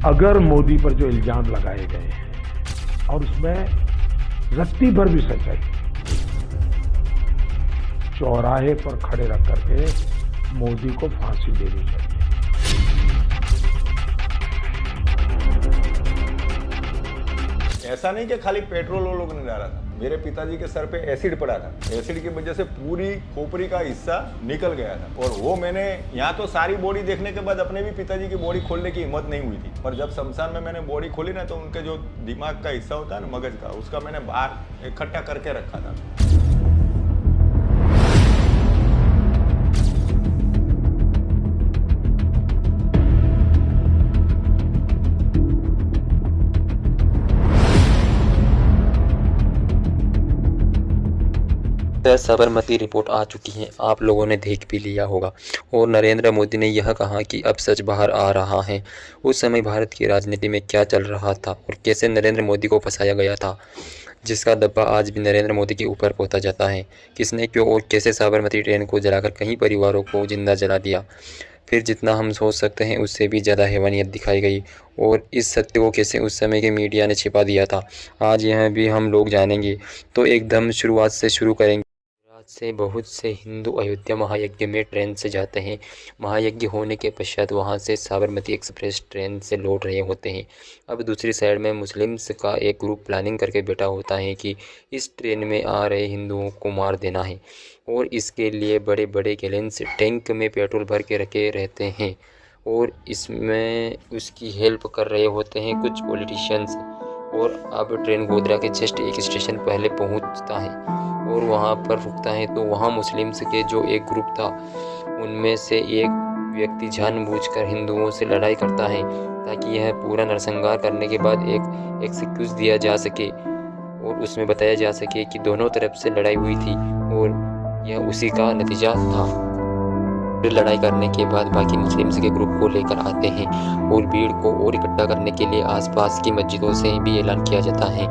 अगर मोदी पर जो इल्जाम लगाए गए हैं और उसमें रत्ती भर भी सच्चाई, चौराहे पर खड़े रख करके मोदी को फांसी देनी चाहिए। ऐसा नहीं कि खाली पेट्रोल वो लोग ने डाला था, मेरे पिताजी के सर पे एसिड पड़ा था। एसिड की वजह से पूरी खोपड़ी का हिस्सा निकल गया था और वो मैंने यहाँ तो सारी बॉडी देखने के बाद अपने भी पिताजी की बॉडी खोलने की हिम्मत नहीं हुई थी, पर जब शमशान में मैंने बॉडी खोली ना तो उनके जो दिमाग का हिस्सा होता है ना, मगज का, उसका मैंने बाहर इकट्ठा करके रखा था। साबरमती रिपोर्ट आ चुकी है, आप लोगों ने देख भी लिया होगा। और नरेंद्र मोदी ने यह कहा कि अब सच बाहर आ रहा है। उस समय भारत की राजनीति में क्या चल रहा था और कैसे नरेंद्र मोदी को फंसाया गया था, जिसका दब्बा आज भी नरेंद्र मोदी के ऊपर पोता जाता है। किसने, क्यों और कैसे साबरमती ट्रेन को जलाकर कई परिवारों को जिंदा जला दिया। फिर जितना हम सोच सकते हैं उससे भी ज़्यादा हैवानियत दिखाई गई और इस सत्य को कैसे उस समय के मीडिया ने छिपा दिया था, आज यह भी हम लोग जानेंगे। तो एकदम शुरुआत से शुरू करेंगे। आज से बहुत से हिंदू अयोध्या महायज्ञ में ट्रेन से जाते हैं। महायज्ञ होने के पश्चात वहां से साबरमती एक्सप्रेस ट्रेन से लौट रहे होते हैं। अब दूसरी साइड में मुस्लिम्स का एक ग्रुप प्लानिंग करके बैठा होता है कि इस ट्रेन में आ रहे हिंदुओं को मार देना है और इसके लिए बड़े बड़े गैलेंस टैंक में पेट्रोल भर के रखे रहते हैं और इसमें उसकी हेल्प कर रहे होते हैं कुछ पॉलिटिशियंस। और अब ट्रेन गोधरा के जस्ट एक स्टेशन पहले पहुंचता है और वहां पर रुकता है तो वहां मुस्लिम्स के जो एक ग्रुप था उनमें से एक व्यक्ति जानबूझकर हिंदुओं से लड़ाई करता है ताकि यह पूरा नरसंहार करने के बाद एक एक्सक्यूज दिया जा सके और उसमें बताया जा सके कि दोनों तरफ से लड़ाई हुई थी और यह उसी का नतीजा था। फिर लड़ाई करने के बाद बाकी मुस्लिम्स के ग्रुप को लेकर आते हैं और भीड़ को और इकट्ठा करने के लिए आसपास की मस्जिदों से भी ऐलान किया जाता है,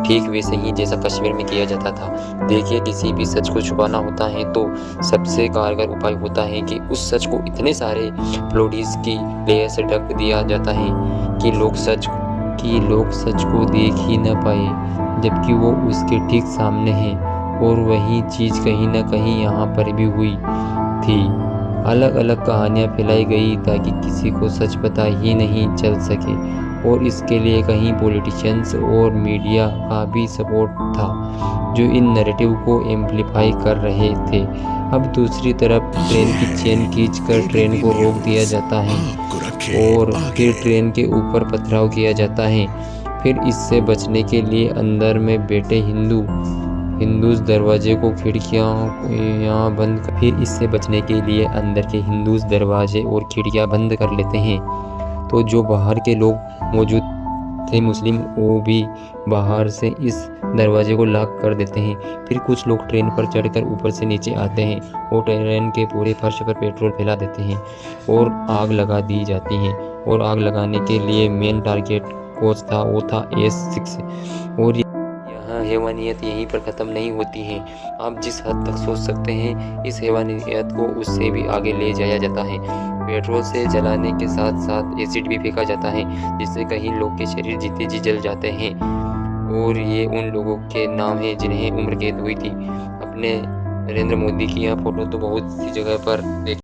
ठीक वैसे ही जैसा कश्मीर में किया जाता था। देखिए, किसी भी सच को छुपाना होता है तो सबसे कारगर उपाय होता है कि उस सच को इतने सारे फ्लोडीज की लेयर से ढक दिया जाता है कि लोग सच को देख ही न पाए, जबकि वो उसके ठीक सामने है। और वही चीज़ कहीं न कहीं यहाँ पर भी हुई थी। अलग अलग कहानियाँ फैलाई गई ताकि किसी को सच पता ही नहीं चल सके और इसके लिए कहीं पॉलिटिशियंस और मीडिया का भी सपोर्ट था जो इन नैरेटिव को एम्प्लीफाई कर रहे थे। अब दूसरी तरफ ट्रेन की चेन खींचकर ट्रेन को रोक दिया जाता है और फिर ट्रेन के ऊपर पथराव किया जाता है। फिर इससे बचने के लिए अंदर में बैठे हिंदूज दरवाजे को खिड़कियाँ बंद कर, फिर इससे बचने के लिए अंदर के हिंदूज दरवाजे और खिड़कियाँ बंद कर लेते हैं। तो जो बाहर के लोग मौजूद थे मुस्लिम, वो भी बाहर से इस दरवाजे को लॉक कर देते हैं। फिर कुछ लोग ट्रेन पर चढ़कर ऊपर से नीचे आते हैं और ट्रेन के पूरे फर्श पर पेट्रोल फैला देते हैं और आग लगा दी जाती है। और आग लगाने के लिए मेन टारगेट कोच था, वो था S6। और हैवानियत यहीं पर ख़त्म नहीं होती है। आप जिस हद तक सोच सकते हैं इस हैवानियत को उससे भी आगे ले जाया जाता है। पेट्रोल से जलाने के साथ साथ एसिड भी फेंका जाता है जिससे कहीं लोग के शरीर जीते जी जल जाते हैं। और ये उन लोगों के नाम हैं जिन्हें उम्र कैद हुई थी। अपने नरेंद्र मोदी की यहाँ फोटो तो बहुत सी जगह पर